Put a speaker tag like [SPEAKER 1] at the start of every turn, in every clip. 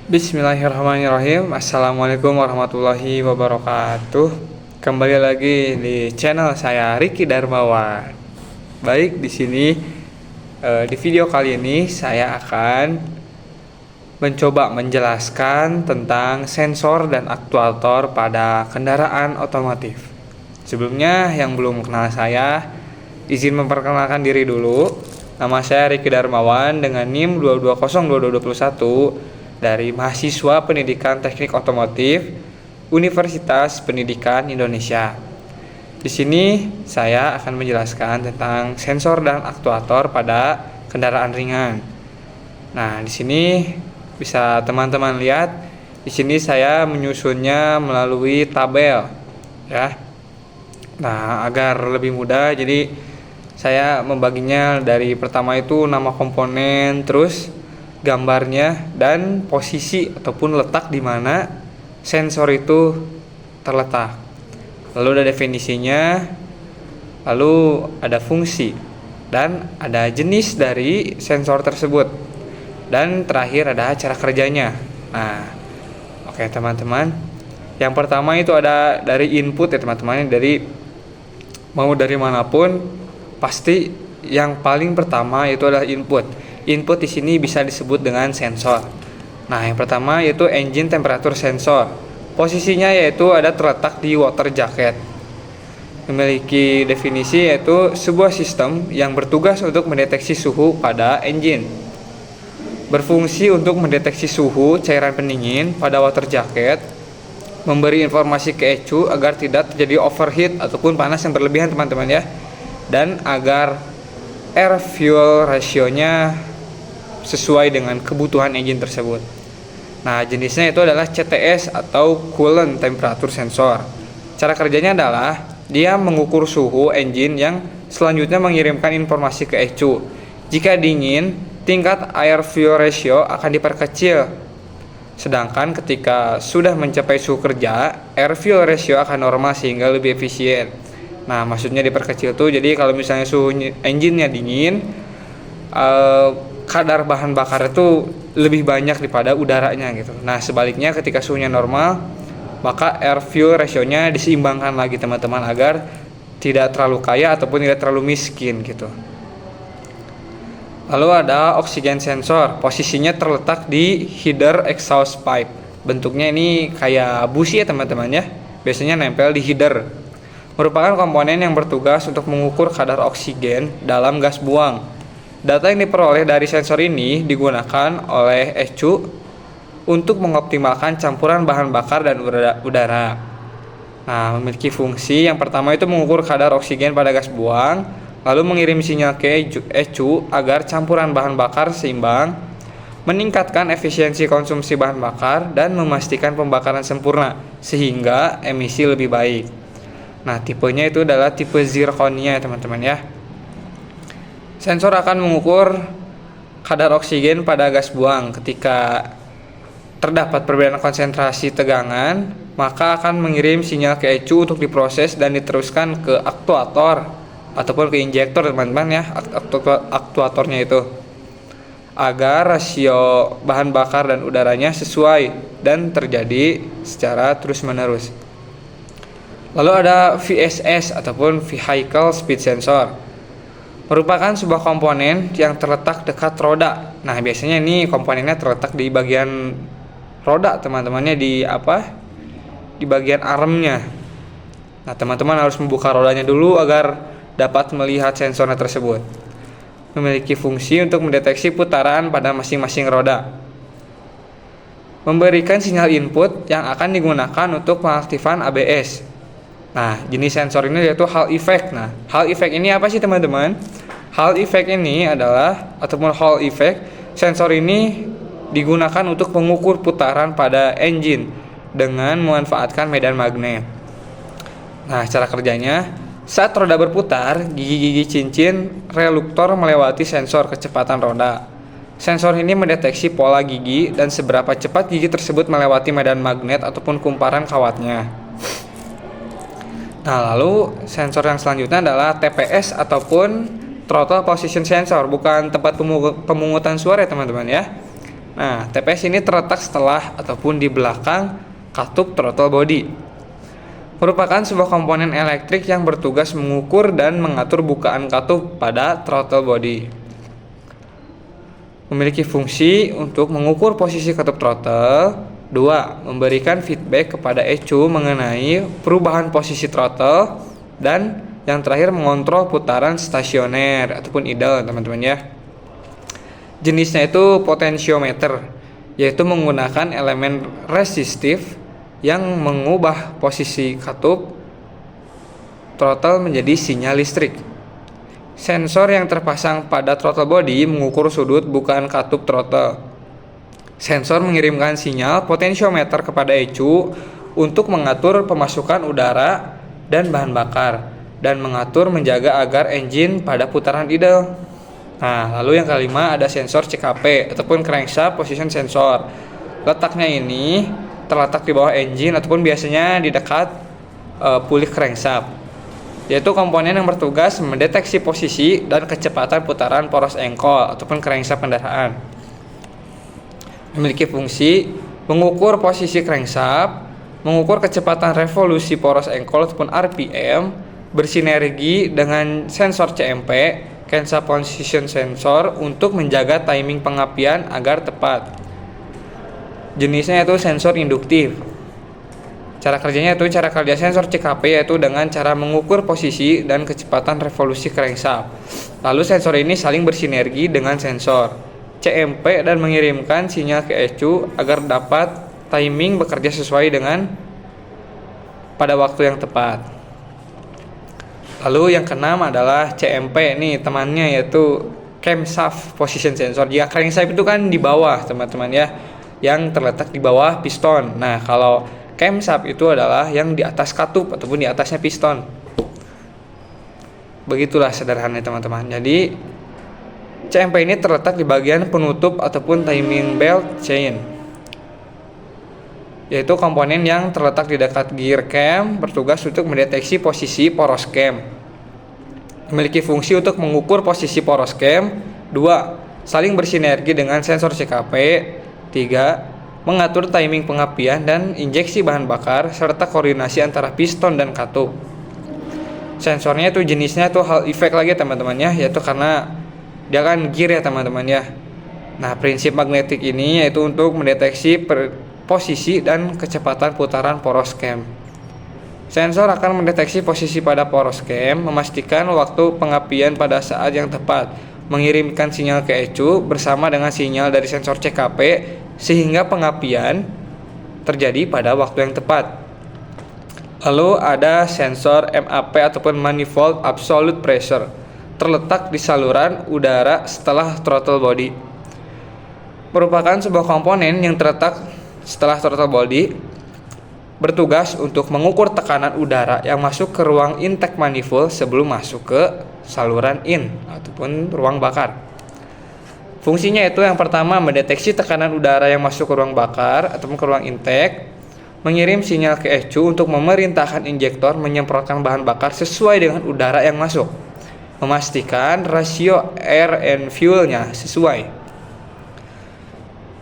[SPEAKER 1] Bismillahirrahmanirrahim. Assalamualaikum warahmatullahi wabarakatuh. Kembali lagi di channel saya Riki Darmawan. Baik, di sini di video kali ini saya akan mencoba menjelaskan tentang sensor dan aktuator pada kendaraan otomotif. Sebelumnya yang belum kenal saya, izin memperkenalkan diri dulu. Nama saya Riki Darmawan dengan NIM 2202221 dari mahasiswa Pendidikan Teknik Otomotif Universitas Pendidikan Indonesia. Di sini saya akan menjelaskan tentang sensor dan aktuator pada kendaraan ringan. Nah, di sini bisa teman-teman lihat, di sini saya menyusunnya melalui tabel, ya. Nah, agar lebih mudah, jadi saya membaginya dari pertama itu nama komponen, terus gambarnya dan posisi ataupun letak di mana sensor itu terletak. Lalu ada definisinya, lalu ada fungsi, dan ada jenis dari sensor tersebut. Dan terakhir ada cara kerjanya. Nah, oke teman-teman. Yang pertama itu ada dari input ya teman-teman, dari mau dari manapun pasti yang paling pertama itu adalah input. Input di sini bisa disebut dengan sensor. Nah, yang pertama yaitu engine temperature sensor. Posisinya yaitu ada terletak di water jacket. Memiliki definisi yaitu sebuah sistem yang bertugas untuk mendeteksi suhu pada engine. Berfungsi untuk mendeteksi suhu cairan pendingin pada water jacket, memberi informasi ke ECU agar tidak terjadi overheat ataupun panas yang berlebihan teman-teman ya. Dan agar air fuel ratio-nya sesuai dengan kebutuhan engine tersebut. Nah, jenisnya itu adalah CTS atau coolant temperature sensor. Cara kerjanya adalah dia mengukur suhu engine yang selanjutnya mengirimkan informasi ke ECU. Jika dingin, tingkat air fuel ratio akan diperkecil. Sedangkan ketika sudah mencapai suhu kerja, air fuel ratio akan normal sehingga lebih efisien. Nah, maksudnya diperkecil tuh, jadi kalau misalnya suhu engine-nya dingin, kadar bahan bakar itu lebih banyak daripada udaranya gitu. Nah, sebaliknya ketika suhunya normal, maka air fuel ratio-nya diseimbangkan lagi teman-teman agar tidak terlalu kaya ataupun tidak terlalu miskin gitu. Lalu ada oksigen sensor. Posisinya terletak di header exhaust pipe. Bentuknya ini kayak busi ya teman-teman ya. Biasanya nempel di header. Merupakan komponen yang bertugas untuk mengukur kadar oksigen dalam gas buang. Data yang diperoleh dari sensor ini digunakan oleh ECU untuk mengoptimalkan campuran bahan bakar dan udara. Nah, memiliki fungsi yang pertama itu mengukur kadar oksigen pada gas buang, lalu mengirim sinyal ke ECU agar campuran bahan bakar seimbang, meningkatkan efisiensi konsumsi bahan bakar, dan memastikan pembakaran sempurna sehingga emisi lebih baik. Nah, tipenya itu adalah tipe zirconia teman-teman ya. Sensor akan mengukur kadar oksigen pada gas buang. Ketika terdapat perbedaan konsentrasi tegangan, maka akan mengirim sinyal ke ECU untuk diproses dan diteruskan ke aktuator ataupun ke injektor teman-teman ya, aktuatornya itu, agar rasio bahan bakar dan udaranya sesuai dan terjadi secara terus-menerus. Lalu ada VSS ataupun Vehicle Speed Sensor. Merupakan sebuah komponen yang terletak dekat roda. Nah, biasanya ini komponennya terletak di bagian roda teman-temannya, di di bagian armnya. Nah, teman-teman harus membuka rodanya dulu agar dapat melihat sensornya tersebut. Memiliki fungsi untuk mendeteksi putaran pada masing-masing roda. Memberikan sinyal input yang akan digunakan untuk pengaktifan ABS. Nah, jenis sensor ini yaitu Hall effect. Nah, Hall effect ini apa sih teman-teman? Hall effect ini adalah ataupun Hall effect, sensor ini digunakan untuk mengukur putaran pada engine dengan memanfaatkan medan magnet. Nah, cara kerjanya, saat roda berputar, gigi-gigi cincin reluktor melewati sensor kecepatan roda. Sensor ini mendeteksi pola gigi dan seberapa cepat gigi tersebut melewati medan magnet ataupun kumparan kawatnya. Nah, lalu sensor yang selanjutnya adalah TPS ataupun throttle position sensor, bukan tempat pemungutan suara ya teman-teman ya. Nah, TPS ini terletak setelah ataupun di belakang katup throttle body. Merupakan sebuah komponen elektrik yang bertugas mengukur dan mengatur bukaan katup pada throttle body. Memiliki fungsi untuk mengukur posisi katup throttle. 2. Memberikan feedback kepada ECU mengenai perubahan posisi throttle. Dan yang terakhir mengontrol putaran stasioner ataupun idle, teman-teman ya. Jenisnya itu potentiometer, yaitu menggunakan elemen resistif yang mengubah posisi katup throttle menjadi sinyal listrik. Sensor yang terpasang pada throttle body mengukur sudut bukaan katup throttle. Sensor mengirimkan sinyal potentiometer kepada ECU untuk mengatur pemasukan udara dan bahan bakar dan mengatur menjaga agar engine pada putaran idle. Nah, lalu yang kelima ada sensor CKP ataupun crankshaft position sensor. Letaknya ini terletak di bawah engine ataupun biasanya di dekat pulik crankshaft, yaitu komponen yang bertugas mendeteksi posisi dan kecepatan putaran poros engkol ataupun crankshaft kendaraan. Memiliki fungsi mengukur posisi crankshaft, mengukur kecepatan revolusi poros engkol ataupun RPM, bersinergi dengan sensor CMP, crankshaft position sensor, untuk menjaga timing pengapian agar tepat. Jenisnya itu sensor induktif. Cara kerjanya itu cara kerja sensor CKP yaitu dengan cara mengukur posisi dan kecepatan revolusi crankshaft. Lalu sensor ini saling bersinergi dengan sensor CMP dan mengirimkan sinyal ke ECU agar dapat timing bekerja sesuai dengan pada waktu yang tepat. Lalu yang keenam adalah CMP nih temannya, yaitu crankshaft position sensor. Jika crankshaft itu kan di bawah teman-teman ya, yang terletak di bawah piston. Nah, kalau crankshaft itu adalah yang di atas katup ataupun di atasnya piston. Begitulah sederhananya teman-teman. Jadi CMP ini terletak di bagian penutup ataupun timing belt chain, yaitu komponen yang terletak di dekat gear cam, bertugas untuk mendeteksi posisi poros cam. Memiliki fungsi untuk mengukur posisi poros cam. 2. Saling bersinergi dengan sensor CKP. 3. Mengatur timing pengapian dan injeksi bahan bakar serta koordinasi antara piston dan katup. Sensornya itu jenisnya itu Hall effect lagi teman-teman ya, yaitu karena dia kan gear ya teman-teman ya. Nah, prinsip magnetik ini yaitu untuk mendeteksi posisi dan kecepatan putaran poros cam. Sensor akan mendeteksi posisi pada poros cam, memastikan waktu pengapian pada saat yang tepat, mengirimkan sinyal ke ECU bersama dengan sinyal dari sensor CKP sehingga pengapian terjadi pada waktu yang tepat. Lalu ada sensor MAP ataupun manifold absolute pressure, terletak di saluran udara setelah throttle body. Merupakan sebuah komponen yang terletak setelah throttle body, bertugas untuk mengukur tekanan udara yang masuk ke ruang intake manifold sebelum masuk ke saluran in ataupun ruang bakar. Fungsinya itu yang pertama mendeteksi tekanan udara yang masuk ke ruang bakar ataupun ke ruang intake, mengirim sinyal ke ECU untuk memerintahkan injektor menyemprotkan bahan bakar sesuai dengan udara yang masuk, memastikan rasio air and fuel-nya sesuai.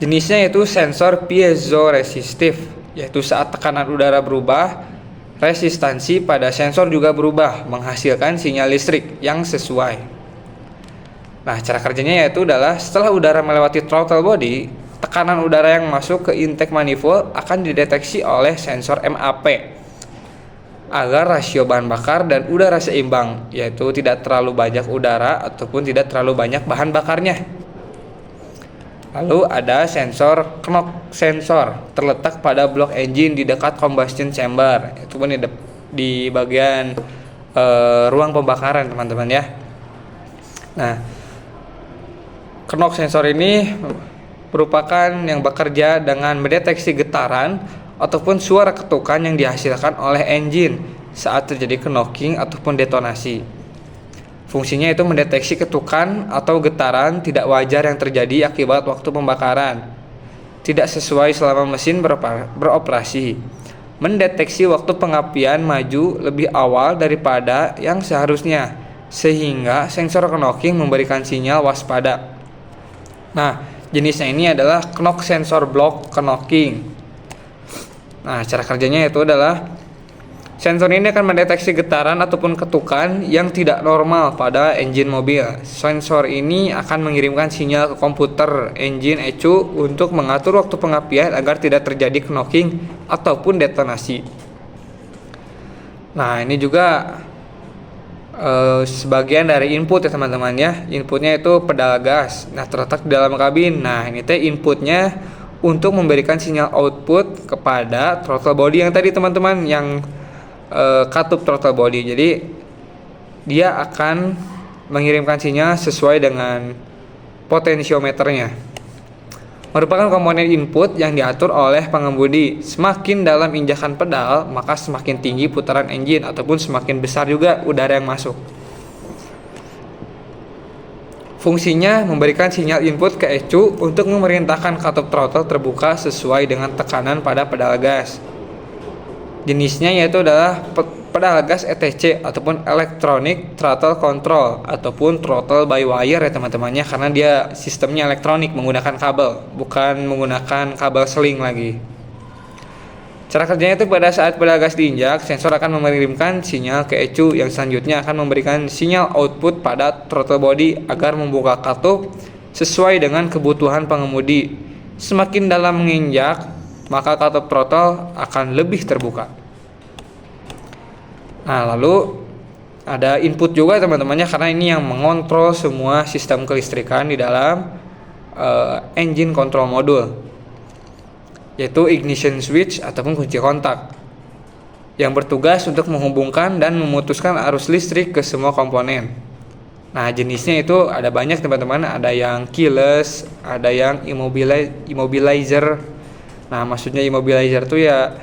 [SPEAKER 1] Jenisnya yaitu sensor piezoresistif, yaitu saat tekanan udara berubah, resistansi pada sensor juga berubah, menghasilkan sinyal listrik yang sesuai. Nah, cara kerjanya yaitu adalah setelah udara melewati throttle body, tekanan udara yang masuk ke intake manifold akan dideteksi oleh sensor MAP agar rasio bahan bakar dan udara seimbang, yaitu tidak terlalu banyak udara ataupun tidak terlalu banyak bahan bakarnya. Lalu ada sensor knock sensor, terletak pada blok engine di dekat combustion chamber, itu pun di bagian ruang pembakaran teman-teman ya. Nah, knock sensor ini merupakan yang bekerja dengan mendeteksi getaran ataupun suara ketukan yang dihasilkan oleh engine saat terjadi knocking ataupun detonasi. Fungsinya itu mendeteksi ketukan atau getaran tidak wajar yang terjadi akibat waktu pembakaran tidak sesuai selama mesin beroperasi, mendeteksi waktu pengapian maju lebih awal daripada yang seharusnya, sehingga sensor knocking memberikan sinyal waspada. Nah, Jenisnya ini adalah knock sensor block knocking. Nah, cara kerjanya itu adalah sensor ini akan mendeteksi getaran ataupun ketukan yang tidak normal pada engine mobil. Sensor ini akan mengirimkan sinyal ke komputer engine ECU untuk mengatur waktu pengapian agar tidak terjadi knocking ataupun detonasi. Nah, ini juga sebagian dari input ya teman-teman ya. Inputnya itu pedal gas. Nah, terletak di dalam kabin. Nah, ini teh inputnya untuk memberikan sinyal output kepada throttle body yang tadi teman-teman, yang katup throttle body. Jadi dia akan mengirimkan sinyal sesuai dengan potensiometernya. Merupakan komponen input yang diatur oleh pengemudi. Semakin dalam injakan pedal, maka semakin tinggi putaran engine ataupun semakin besar juga udara yang masuk. Fungsinya memberikan sinyal input ke ECU untuk memerintahkan katup throttle terbuka sesuai dengan tekanan pada pedal gas. Jenisnya yaitu adalah pedal gas ETC ataupun Electronic Throttle Control ataupun throttle by wire ya teman-temannya, karena dia sistemnya elektronik menggunakan kabel, bukan menggunakan kabel seling lagi. Cara kerjanya itu pada saat pedal gas diinjak, sensor akan mengirimkan sinyal ke ECU yang selanjutnya akan memberikan sinyal output pada throttle body agar membuka katup sesuai dengan kebutuhan pengemudi. Semakin dalam menginjak, maka katup throttle akan lebih terbuka. Nah, lalu ada input juga teman-temannya, karena ini yang mengontrol semua sistem kelistrikan di dalam engine control module, yaitu ignition switch ataupun kunci kontak, yang bertugas untuk menghubungkan dan memutuskan arus listrik ke semua komponen. Nah, jenisnya itu ada banyak teman-teman, ada yang keyless, ada yang immobilizer. Nah, maksudnya immobilizer itu ya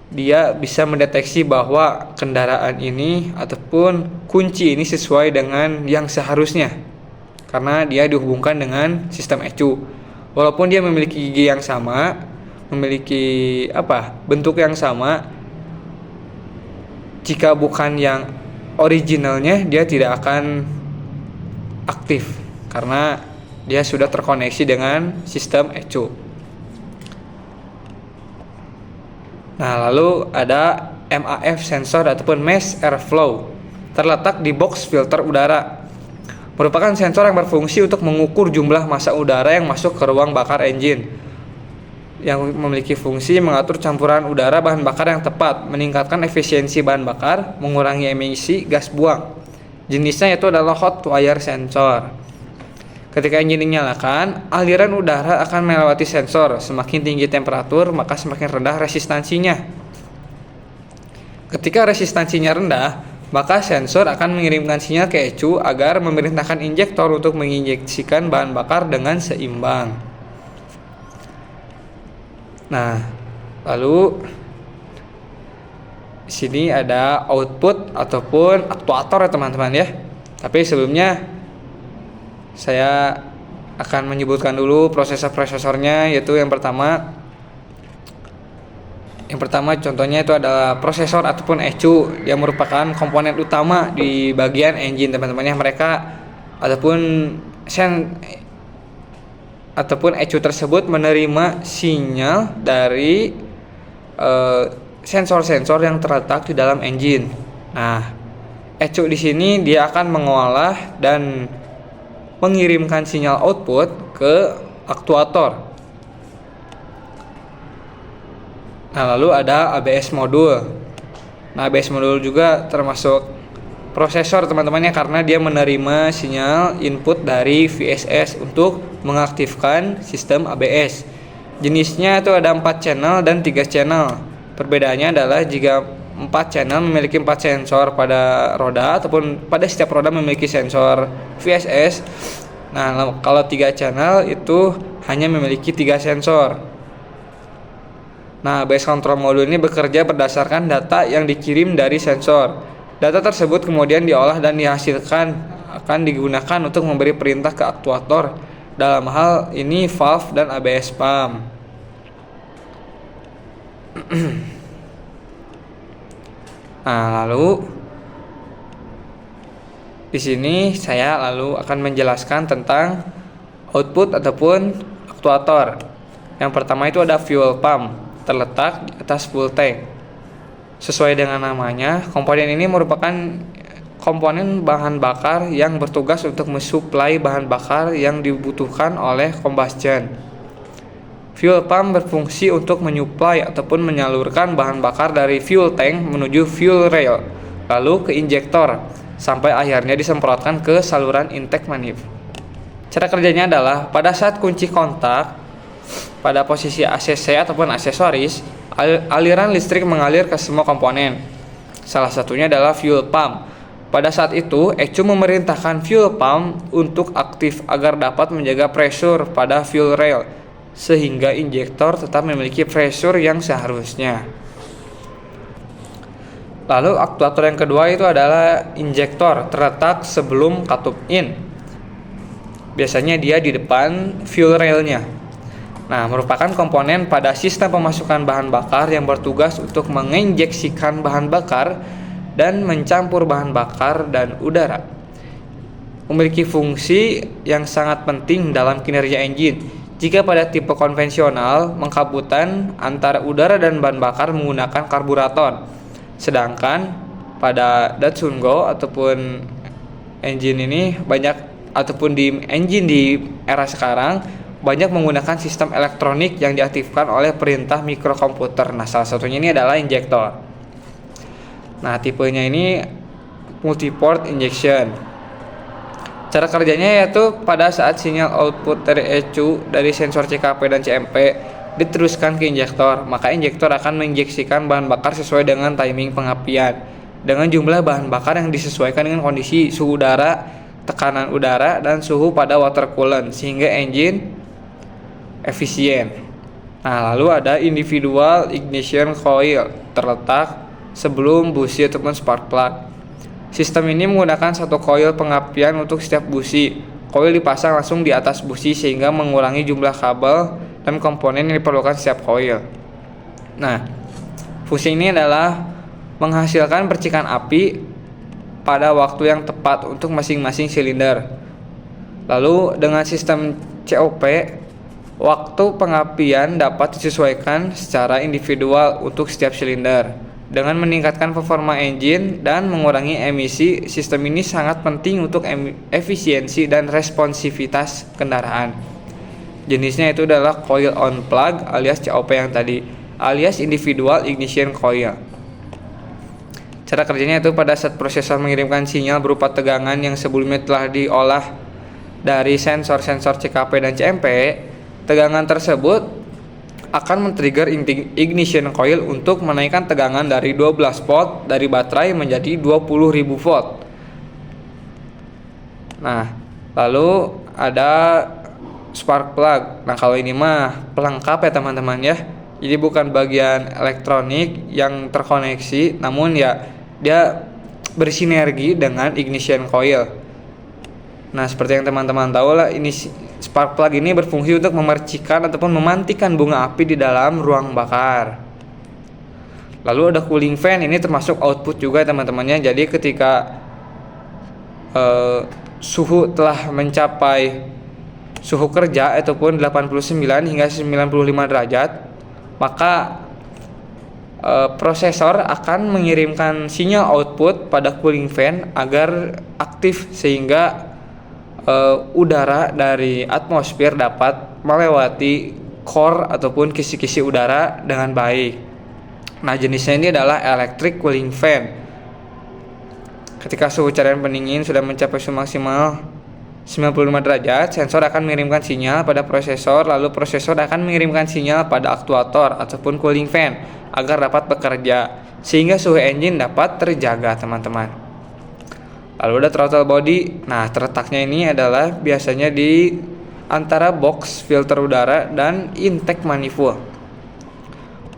[SPEAKER 1] dia bisa mendeteksi bahwa kendaraan ini ataupun kunci ini sesuai dengan yang seharusnya, karena dia dihubungkan dengan sistem ECU. Walaupun dia memiliki gigi yang sama, memiliki bentuk yang sama, jika bukan yang originalnya dia tidak akan aktif karena dia sudah terkoneksi dengan sistem ECU. Nah, lalu ada MAF sensor ataupun mass airflow, terletak di box filter udara. Merupakan sensor yang berfungsi untuk mengukur jumlah massa udara yang masuk ke ruang bakar engine, yang memiliki fungsi mengatur campuran udara bahan bakar yang tepat, meningkatkan efisiensi bahan bakar, mengurangi emisi gas buang. Jenisnya itu adalah hot wire sensor. Ketika engine dinyalakan, aliran udara akan melewati sensor. Semakin tinggi temperatur, maka semakin rendah resistansinya. Ketika resistansinya rendah, maka sensor akan mengirimkan sinyal ke ECU agar memerintahkan injektor untuk menginjeksikan bahan bakar dengan seimbang. Nah, lalu di sini ada output ataupun aktuator ya teman-teman ya. Tapi sebelumnya saya akan menyebutkan dulu prosesor-prosesornya, yaitu yang pertama contohnya itu adalah prosesor ataupun ECU yang merupakan komponen utama di bagian engine teman-teman ya. Mereka ataupun ECU tersebut menerima sinyal dari sensor-sensor yang terletak di dalam engine. Nah, ECU di sini dia akan mengolah dan mengirimkan sinyal output ke aktuator. Nah, lalu ada ABS modul. Nah, ABS modul juga termasuk prosesor teman-temannya, karena dia menerima sinyal input dari VSS untuk mengaktifkan sistem ABS. Jenisnya itu ada 4 channel dan 3 channel. Perbedaannya adalah jika 4 channel memiliki 4 sensor pada roda ataupun pada setiap roda memiliki sensor VSS. Nah, kalau 3 channel itu hanya memiliki 3 sensor. Nah, base control module ini bekerja berdasarkan data yang dikirim dari sensor. Data tersebut kemudian diolah dan akan digunakan untuk memberi perintah ke aktuator, dalam hal ini valve dan ABS pump. Nah, lalu di sini saya akan menjelaskan tentang output ataupun aktuator. Yang pertama itu ada fuel pump, terletak di atas fuel tank. Sesuai dengan namanya, komponen ini merupakan komponen bahan bakar yang bertugas untuk mensuplai bahan bakar yang dibutuhkan oleh combustion. Fuel pump berfungsi untuk menyuplai ataupun menyalurkan bahan bakar dari fuel tank menuju fuel rail, lalu ke injektor, sampai akhirnya disemprotkan ke saluran intake manifold. Cara kerjanya adalah pada saat kunci kontak pada posisi ACC ataupun aksesoris, aliran listrik mengalir ke semua komponen. Salah satunya adalah fuel pump. Pada saat itu, ECU memerintahkan fuel pump untuk aktif agar dapat menjaga pressure pada fuel rail, sehingga injektor tetap memiliki pressure yang seharusnya. Lalu aktuator yang kedua itu adalah injektor, terletak sebelum katup in. Biasanya dia di depan fuel railnya. Nah, merupakan komponen pada sistem pemasukan bahan bakar yang bertugas untuk menginjeksikan bahan bakar dan mencampur bahan bakar dan udara. Memiliki fungsi yang sangat penting dalam kinerja engine. Jika pada tipe konvensional, mengkabutan antara udara dan bahan bakar menggunakan karburator. Sedangkan pada Datsun Go ataupun engine ini ataupun di engine di era sekarang banyak menggunakan sistem elektronik yang diaktifkan oleh perintah mikrokomputer. Nah, salah satunya ini adalah injektor. Nah, tipenya ini multiport injection. Cara kerjanya yaitu pada saat sinyal output dari ECU dari sensor CKP dan CMP diteruskan ke injektor, maka injektor akan menginjeksikan bahan bakar sesuai dengan timing pengapian dengan jumlah bahan bakar yang disesuaikan dengan kondisi suhu udara, tekanan udara, dan suhu pada water coolant sehingga engine efisien. Nah, lalu ada individual ignition coil, terletak sebelum busi ataupun spark plug. Sistem ini menggunakan satu koil pengapian untuk setiap busi. Koil dipasang langsung di atas busi sehingga mengurangi jumlah kabel dan komponen yang diperlukan setiap koil. Nah, fungsi ini adalah menghasilkan percikan api pada waktu yang tepat untuk masing-masing silinder. Lalu dengan sistem COP, waktu pengapian dapat disesuaikan secara individual untuk setiap silinder. Dengan meningkatkan performa engine dan mengurangi emisi, sistem ini sangat penting untuk efisiensi dan responsivitas kendaraan. Jenisnya itu adalah coil on plug alias COP yang tadi, alias individual ignition coil. Cara kerjanya itu pada saat prosesor mengirimkan sinyal berupa tegangan yang sebelumnya telah diolah dari sensor-sensor CKP dan CMP, tegangan tersebut akan men-trigger ignition coil untuk menaikkan tegangan dari 12 volt dari baterai menjadi 20.000 volt. Nah, lalu ada spark plug. Nah, kalau ini mah pelengkap ya teman-teman ya. Jadi bukan bagian elektronik yang terkoneksi, namun ya dia bersinergi dengan ignition coil. Nah, seperti yang teman-teman tahu lah, ini spark plug ini berfungsi untuk memercikan ataupun memantikan bunga api di dalam ruang bakar. Lalu ada cooling fan, ini termasuk output juga teman-temannya. Jadi ketika suhu telah mencapai suhu kerja ataupun 89 hingga 95 derajat, maka prosesor akan mengirimkan sinyal output pada cooling fan agar aktif sehingga udara dari atmosfer dapat melewati core ataupun kisi-kisi udara dengan baik. Nah, jenisnya ini adalah electric cooling fan. Ketika suhu cairan pendingin sudah mencapai suhu maksimal 95 derajat, sensor akan mengirimkan sinyal pada prosesor, lalu prosesor akan mengirimkan sinyal pada aktuator ataupun cooling fan agar dapat bekerja sehingga suhu engine dapat terjaga, teman-teman. Lalu ada throttle body. Nah, terletaknya ini adalah biasanya di antara box filter udara dan intake manifold.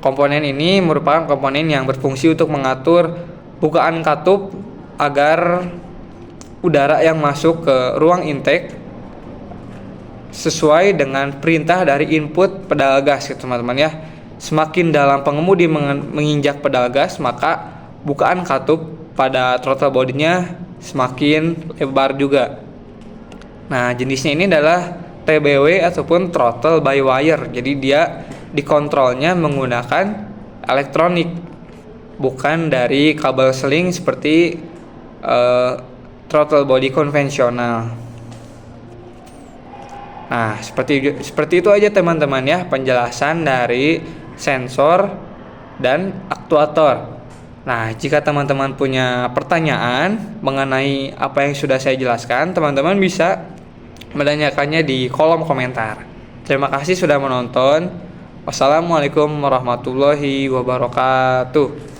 [SPEAKER 1] Komponen ini merupakan komponen yang berfungsi untuk mengatur bukaan katup agar udara yang masuk ke ruang intake sesuai dengan perintah dari input pedal gas, teman-teman ya. Semakin dalam pengemudi menginjak pedal gas, maka bukaan katup pada throttle body-nya semakin lebar juga. Nah, jenisnya ini adalah TBW ataupun throttle by wire. Jadi dia dikontrolnya menggunakan elektronik, bukan dari kabel seling seperti throttle body konvensional. Nah, seperti itu aja teman-teman ya penjelasan dari sensor dan aktuator. Nah, jika teman-teman punya pertanyaan mengenai apa yang sudah saya jelaskan, teman-teman bisa menanyakannya di kolom komentar. Terima kasih sudah menonton. Wassalamualaikum warahmatullahi wabarakatuh.